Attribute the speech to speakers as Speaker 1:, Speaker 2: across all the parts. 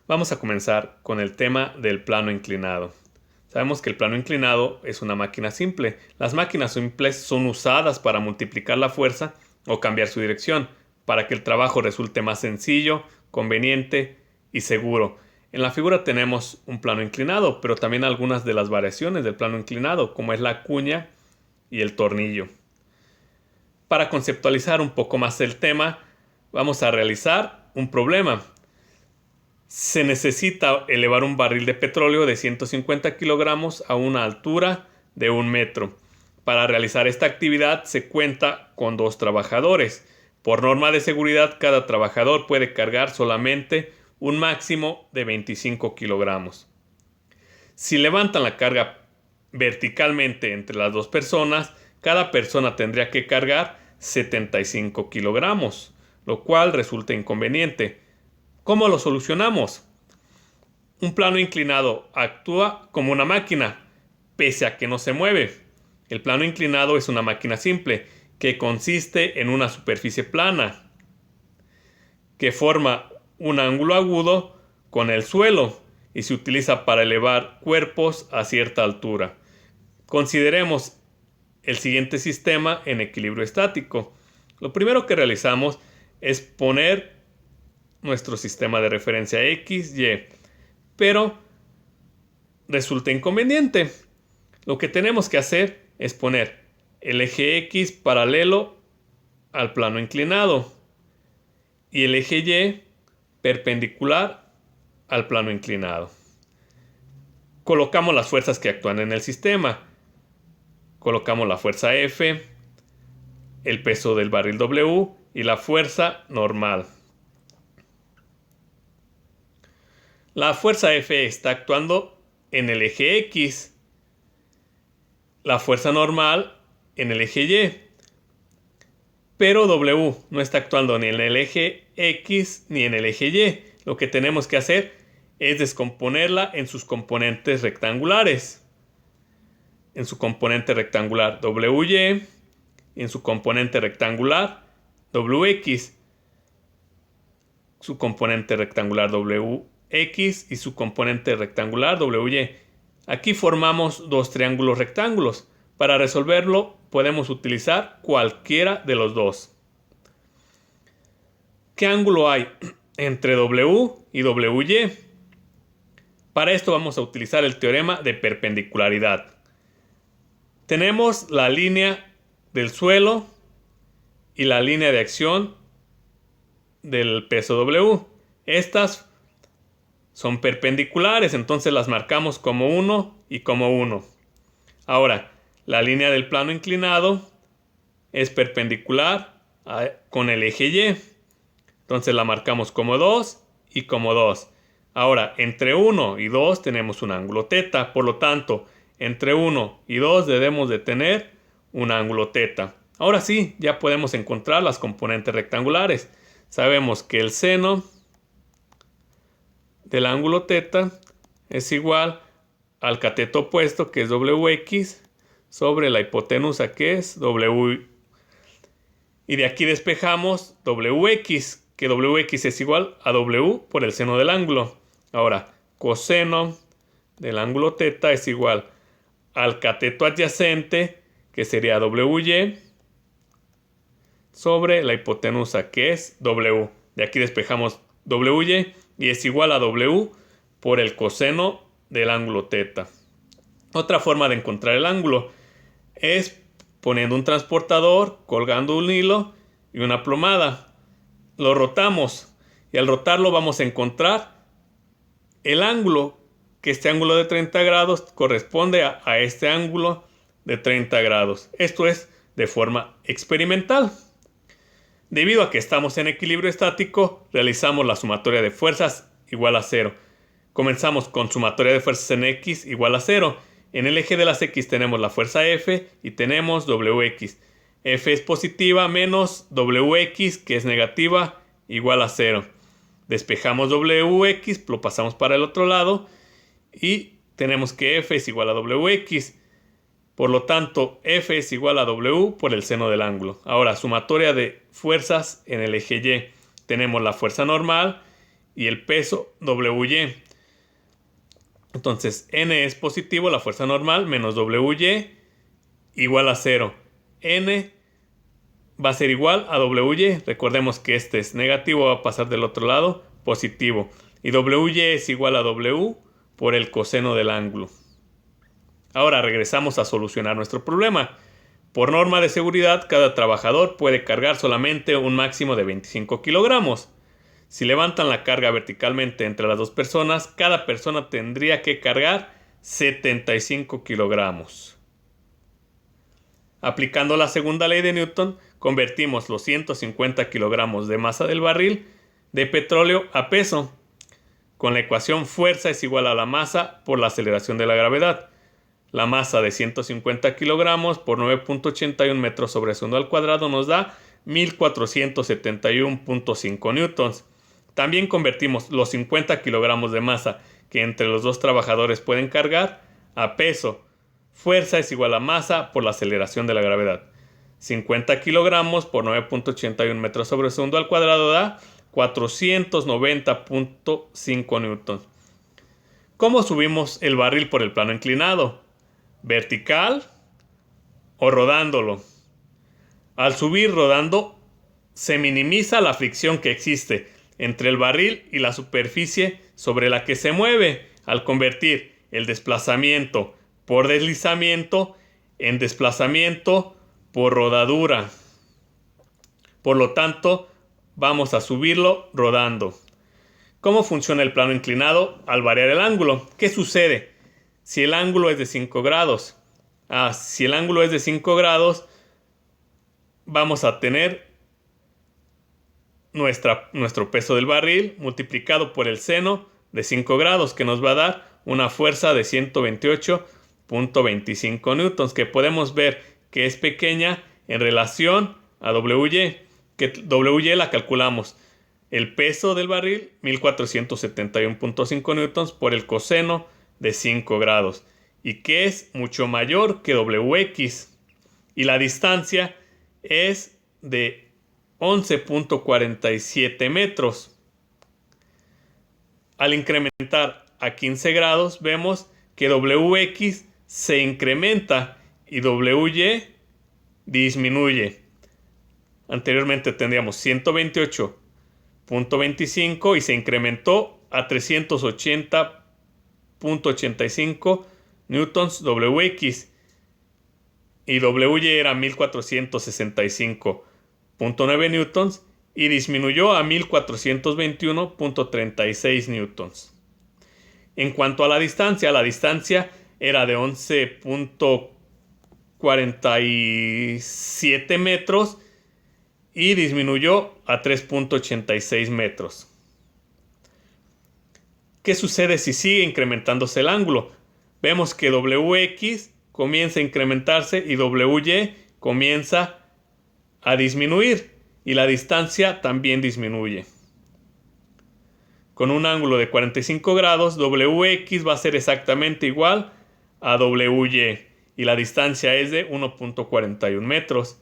Speaker 1: Vamos a comenzar con el tema del plano inclinado. Sabemos que el plano inclinado es una máquina simple. Las máquinas simples son usadas para multiplicar la fuerza o cambiar su dirección, para que el trabajo resulte más sencillo, conveniente y seguro. En la figura tenemos un plano inclinado, pero también algunas de las variaciones del plano inclinado, como es la cuña y el tornillo. Para conceptualizar un poco más el tema, vamos a realizar un problema. Se necesita elevar un barril de petróleo de 150 kilogramos a una altura de 1 metro. Para realizar esta actividad se cuenta con 2 trabajadores. Por norma de seguridad, cada trabajador puede cargar solamente un máximo de 25 kilogramos. Si levantan la carga verticalmente entre las 2 personas, cada persona tendría que cargar 75 kilogramos, lo cual resulta inconveniente. ¿Cómo lo solucionamos? Un plano inclinado actúa como una máquina, pese a que no se mueve. El plano inclinado es una máquina simple, que consiste en una superficie plana, que forma un ángulo agudo con el suelo y se utiliza para elevar cuerpos a cierta altura. Consideremos el siguiente sistema en equilibrio estático. Lo primero que realizamos es poner nuestro sistema de referencia X, Y, pero resulta inconveniente. Lo que tenemos que hacer es poner el eje X paralelo al plano inclinado y el eje Y perpendicular al plano inclinado. Colocamos las fuerzas que actúan en el sistema. Colocamos la fuerza F, el peso del barril W y la fuerza normal. La fuerza F está actuando en el eje X, la fuerza normal en el eje Y, pero W no está actuando ni en el eje X ni en el eje Y. Lo que tenemos que hacer es descomponerla en sus componentes rectangulares. En su componente rectangular WY, en su componente rectangular WX, su componente rectangular WX y su componente rectangular WY. Aquí formamos 2 triángulos rectángulos. Para resolverlo podemos utilizar cualquiera de los dos. ¿Qué ángulo hay entre W y WY? Para esto vamos a utilizar el teorema de perpendicularidad. Tenemos la línea del suelo y la línea de acción del peso W. Estas son perpendiculares, entonces las marcamos como 1 y como 1. Ahora, la línea del plano inclinado es perpendicular con el eje Y. Entonces la marcamos como 2 y como 2. Ahora, entre 1 y 2 tenemos un ángulo θ. Por lo tanto, entre 1 y 2 debemos de tener un ángulo θ. Ahora sí, ya podemos encontrar las componentes rectangulares. Sabemos que el seno del ángulo θ es igual al cateto opuesto, que es WX, sobre la hipotenusa, que es W. Y de aquí despejamos WX, que WX es igual a W por el seno del ángulo. Ahora, coseno del ángulo θ es igual al cateto adyacente, que sería WY, sobre la hipotenusa, que es W. De aquí despejamos WY y es igual a W por el coseno del ángulo θ. Otra forma de encontrar el ángulo es poniendo un transportador, colgando un hilo y una plomada. Lo rotamos y al rotarlo vamos a encontrar el ángulo, que este ángulo de 30 grados corresponde a este ángulo de 30 grados. Esto es de forma experimental. Debido a que estamos en equilibrio estático, realizamos la sumatoria de fuerzas igual a 0. Comenzamos con sumatoria de fuerzas en X igual a 0. En el eje de las X tenemos la fuerza F y tenemos WX. F es positiva menos WX, que es negativa, igual a 0. Despejamos WX, lo pasamos para el otro lado y tenemos que F es igual a WX. Por lo tanto, F es igual a W por el seno del ángulo. Ahora, sumatoria de fuerzas en el eje Y. Tenemos la fuerza normal y el peso WY. Entonces N es positivo, la fuerza normal, menos WY igual a 0. N va a ser igual a WY. Recordemos que este es negativo, va a pasar del otro lado, positivo. Y WY es igual a W por el coseno del ángulo. Ahora regresamos a solucionar nuestro problema. Por norma de seguridad, cada trabajador puede cargar solamente un máximo de 25 kilogramos. Si levantan la carga verticalmente entre las dos personas, cada persona tendría que cargar 75 kilogramos. Aplicando la segunda ley de Newton, convertimos los 150 kilogramos de masa del barril de petróleo a peso. Con la ecuación fuerza es igual a la masa por la aceleración de la gravedad. La masa de 150 kilogramos por 9.81 metros sobre segundo al cuadrado nos da 1471.5 newtons. También convertimos los 50 kilogramos de masa que entre los dos trabajadores pueden cargar a peso. Fuerza es igual a masa por la aceleración de la gravedad. 50 kilogramos por 9.81 metros sobre segundo al cuadrado da 490.5 newtons. ¿Cómo subimos el barril por el plano inclinado? ¿Vertical o rodándolo? Al subir rodando se minimiza la fricción que existe entre el barril y la superficie sobre la que se mueve, al convertir el desplazamiento por deslizamiento en desplazamiento por rodadura. Por lo tanto, vamos a subirlo rodando. ¿Cómo funciona el plano inclinado al variar el ángulo? ¿Qué sucede si el ángulo es de 5 grados? Si el ángulo es de 5 grados, vamos a tener nuestro peso del barril multiplicado por el seno de 5 grados, que nos va a dar una fuerza de 128.25 newtons, que podemos ver que es pequeña en relación a WY, que WY la calculamos. El peso del barril, 1471.5 newtons por el coseno de 5 grados, y que es mucho mayor que WX. Y la distancia es de 11.47 metros. Al incrementar a 15 grados, vemos que WX se incrementa y WY disminuye. Anteriormente tendríamos 128.25 y se incrementó a 380.85 newtons WX, y WY era 1465.9 newtons y disminuyó a 1421.36 newtons. En cuanto a la distancia era de 11.47 metros y disminuyó a 3.86 metros. ¿Qué sucede si sigue incrementándose el ángulo? Vemos que WX comienza a incrementarse y WY comienza a disminuir, y la distancia también disminuye. Con un ángulo de 45 grados, WX va a ser exactamente igual a WY, y la distancia es de 1.41 metros.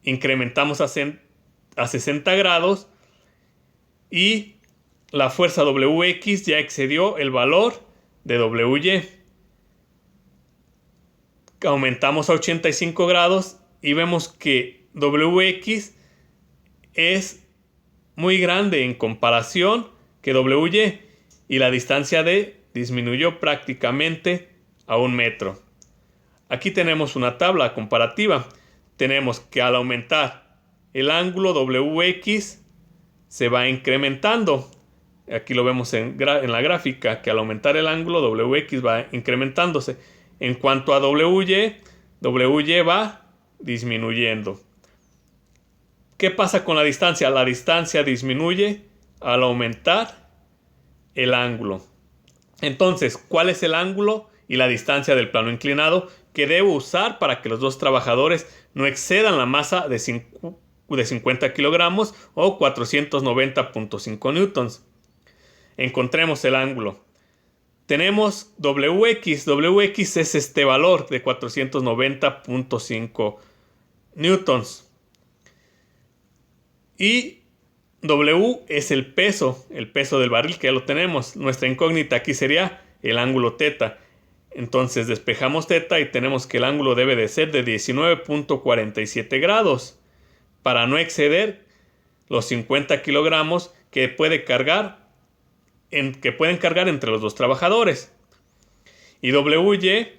Speaker 1: Incrementamos a 60 grados y la fuerza WX ya excedió el valor de WY. Aumentamos a 85 grados y vemos que WX es muy grande en comparación que WY, y la distancia disminuyó prácticamente a 1 metro. Aquí tenemos una tabla comparativa. Tenemos que al aumentar el ángulo WX se va incrementando. Aquí lo vemos en la gráfica, que al aumentar el ángulo WX va incrementándose. En cuanto a WY va disminuyendo. ¿Qué pasa con la distancia? La distancia disminuye al aumentar el ángulo. Entonces, ¿cuál es el ángulo y la distancia del plano inclinado que debo usar para que los dos trabajadores no excedan la masa de 50 kilogramos o 490.5 newtons? Encontremos el ángulo. Tenemos WX. WX es este valor de 490.5 newtons. Y W es el peso del barril, que ya lo tenemos. Nuestra incógnita aquí sería el ángulo θ. Entonces despejamos θ y tenemos que el ángulo debe de ser de 19.47 grados para no exceder los 50 kilogramos que pueden cargar entre los dos trabajadores. Y WY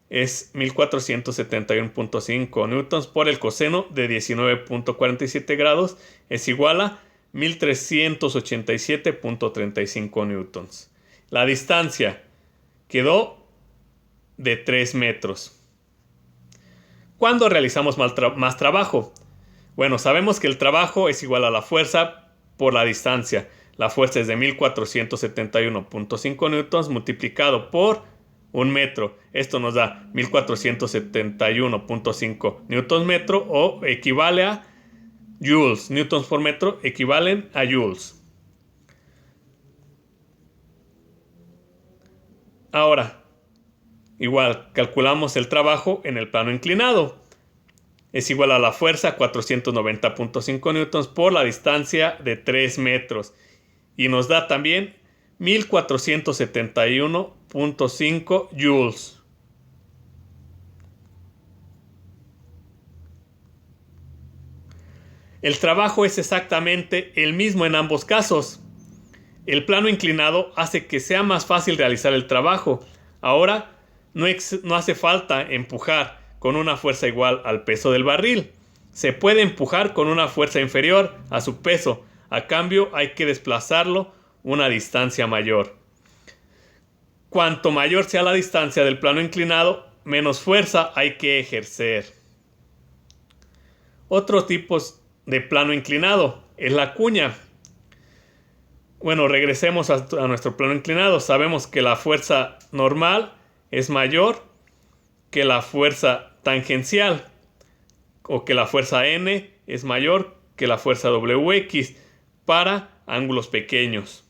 Speaker 1: es 1471.5 newtons por el coseno de 19.47 grados es igual a 1387.35 newtons. La distancia quedó de 3 metros. ¿Cuándo realizamos más trabajo? Bueno, sabemos que el trabajo es igual a la fuerza por la distancia. La fuerza es de 1471.5 newtons multiplicado por un metro. Esto nos da 1471.5 newtons metro o equivale a joules. Newtons por metro equivalen a joules. Ahora, igual, calculamos el trabajo en el plano inclinado. Es igual a la fuerza 490.5 newtons por la distancia de 3 metros. Y nos da también 1471.5 joules. El trabajo es exactamente el mismo en ambos casos. El plano inclinado hace que sea más fácil realizar el trabajo. Ahora no hace falta empujar con una fuerza igual al peso del barril. Se puede empujar con una fuerza inferior a su peso. A cambio hay que desplazarlo una distancia mayor. Cuanto mayor sea la distancia del plano inclinado, menos fuerza hay que ejercer. Otro tipo de plano inclinado es la cuña. Bueno, regresemos a nuestro plano inclinado. Sabemos que la fuerza normal es mayor que la fuerza tangencial, o que la fuerza N es mayor que la fuerza WX para ángulos pequeños.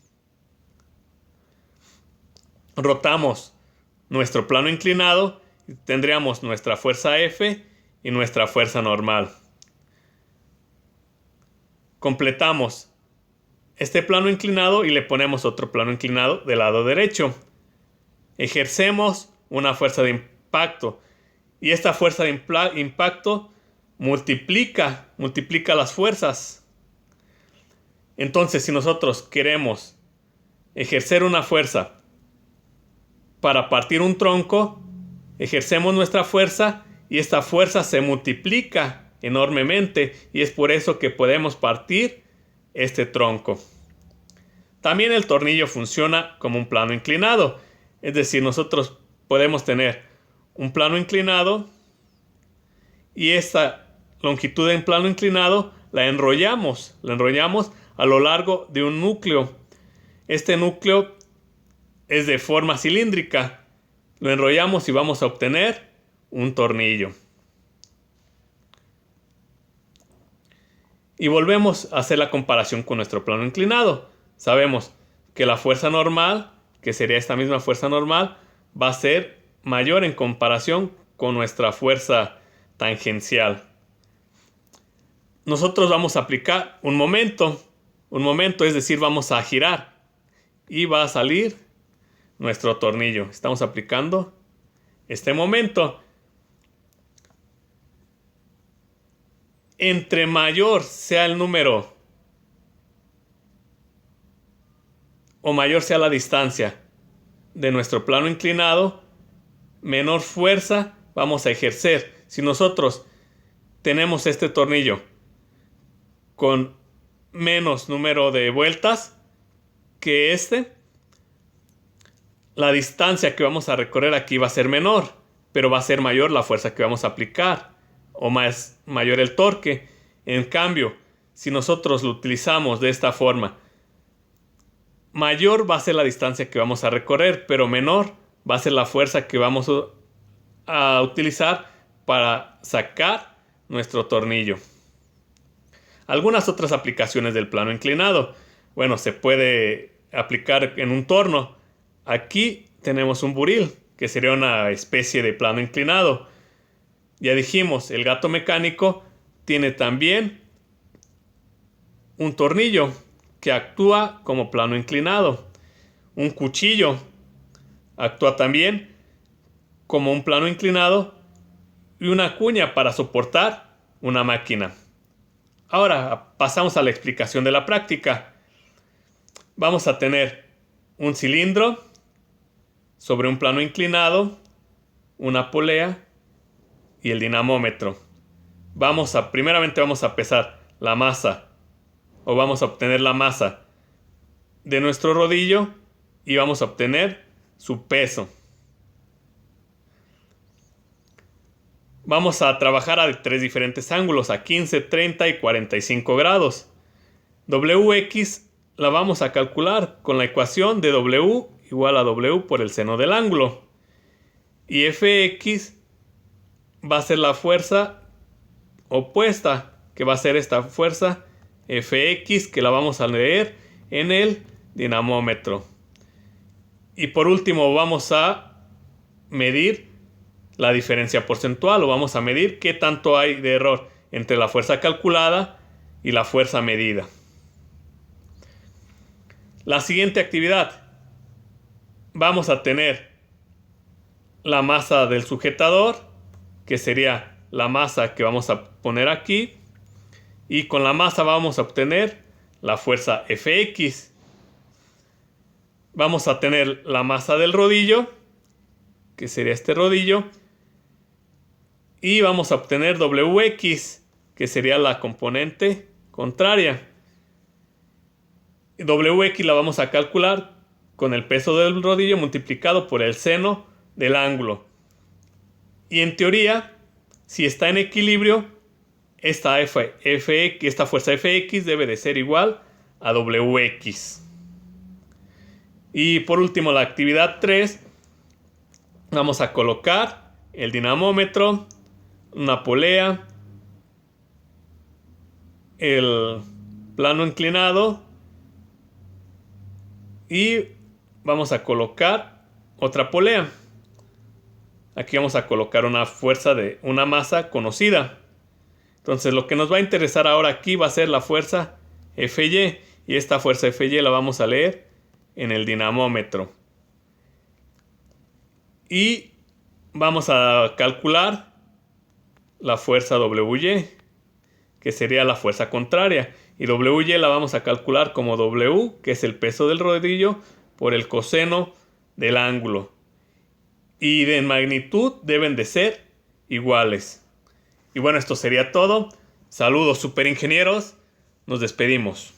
Speaker 1: Rotamos nuestro plano inclinado y tendríamos nuestra fuerza F y nuestra fuerza normal. Completamos este plano inclinado y le ponemos otro plano inclinado del lado derecho. Ejercemos una fuerza de impacto y esta fuerza de impacto multiplica las fuerzas. Entonces, si nosotros queremos ejercer una fuerza para partir un tronco, ejercemos nuestra fuerza y esta fuerza se multiplica enormemente y es por eso que podemos partir este tronco. También el tornillo funciona como un plano inclinado, es decir, nosotros podemos tener un plano inclinado y esta longitud en plano inclinado la enrollamos a lo largo de un núcleo. Este núcleo es de forma cilíndrica. Lo enrollamos y vamos a obtener un tornillo. Y volvemos a hacer la comparación con nuestro plano inclinado. Sabemos que la fuerza normal, que sería esta misma fuerza normal, va a ser mayor en comparación con nuestra fuerza tangencial. Nosotros vamos a aplicar un momento, es decir, vamos a girar y va a salir nuestro tornillo. Estamos aplicando este momento. Entre mayor sea el número o mayor sea la distancia de nuestro plano inclinado, menor fuerza vamos a ejercer. Si nosotros tenemos este tornillo con menos número de vueltas que la distancia que vamos a recorrer aquí va a ser menor, pero va a ser mayor la fuerza que vamos a aplicar o mayor el torque. En cambio, si nosotros lo utilizamos de esta forma, mayor va a ser la distancia que vamos a recorrer, pero menor va a ser la fuerza que vamos a utilizar para sacar nuestro tornillo. Algunas otras aplicaciones del plano inclinado. Bueno, se puede aplicar en un torno. Aquí tenemos un buril, que sería una especie de plano inclinado. Ya dijimos, el gato mecánico tiene también un tornillo. que actúa como plano inclinado. Un cuchillo actúa también como un plano inclinado y una cuña para soportar una máquina. Ahora pasamos a la explicación de la práctica. Vamos a tener un cilindro sobre un plano inclinado, una polea y el dinamómetro. Primeramente vamos a pesar la masa, o vamos a obtener la masa de nuestro rodillo y vamos a obtener su peso. Vamos a trabajar a 3 diferentes ángulos, a 15, 30 y 45 grados. WX la vamos a calcular con la ecuación de W igual a W por el seno del ángulo. Y FX va a ser la fuerza opuesta, que va a ser esta fuerza Fx, que la vamos a leer en el dinamómetro. Y por último vamos a medir la diferencia porcentual, o vamos a medir qué tanto hay de error entre la fuerza calculada y la fuerza medida. La siguiente actividad. Vamos a tener la masa del sujetador, que sería la masa que vamos a poner aquí, y con la masa vamos a obtener la fuerza Fx. Vamos a tener la masa del rodillo, que sería este rodillo, y vamos a obtener Wx, que sería la componente contraria. Wx la vamos a calcular con el peso del rodillo multiplicado por el seno del ángulo. Y en teoría, si está en equilibrio, esta fuerza Fx debe de ser igual a Wx. Y por último, la actividad 3, vamos a colocar el dinamómetro, una polea, el plano inclinado y vamos a colocar otra polea. Aquí vamos a colocar una fuerza de una masa conocida. Entonces lo que nos va a interesar ahora aquí va a ser la fuerza Fy, y esta fuerza Fy la vamos a leer en el dinamómetro. Y vamos a calcular la fuerza Wy, que sería la fuerza contraria. Y Wy la vamos a calcular como W, que es el peso del rodillo, por el coseno del ángulo. Y de magnitud deben de ser iguales. Y bueno, esto sería todo. Saludos, superingenieros. Nos despedimos.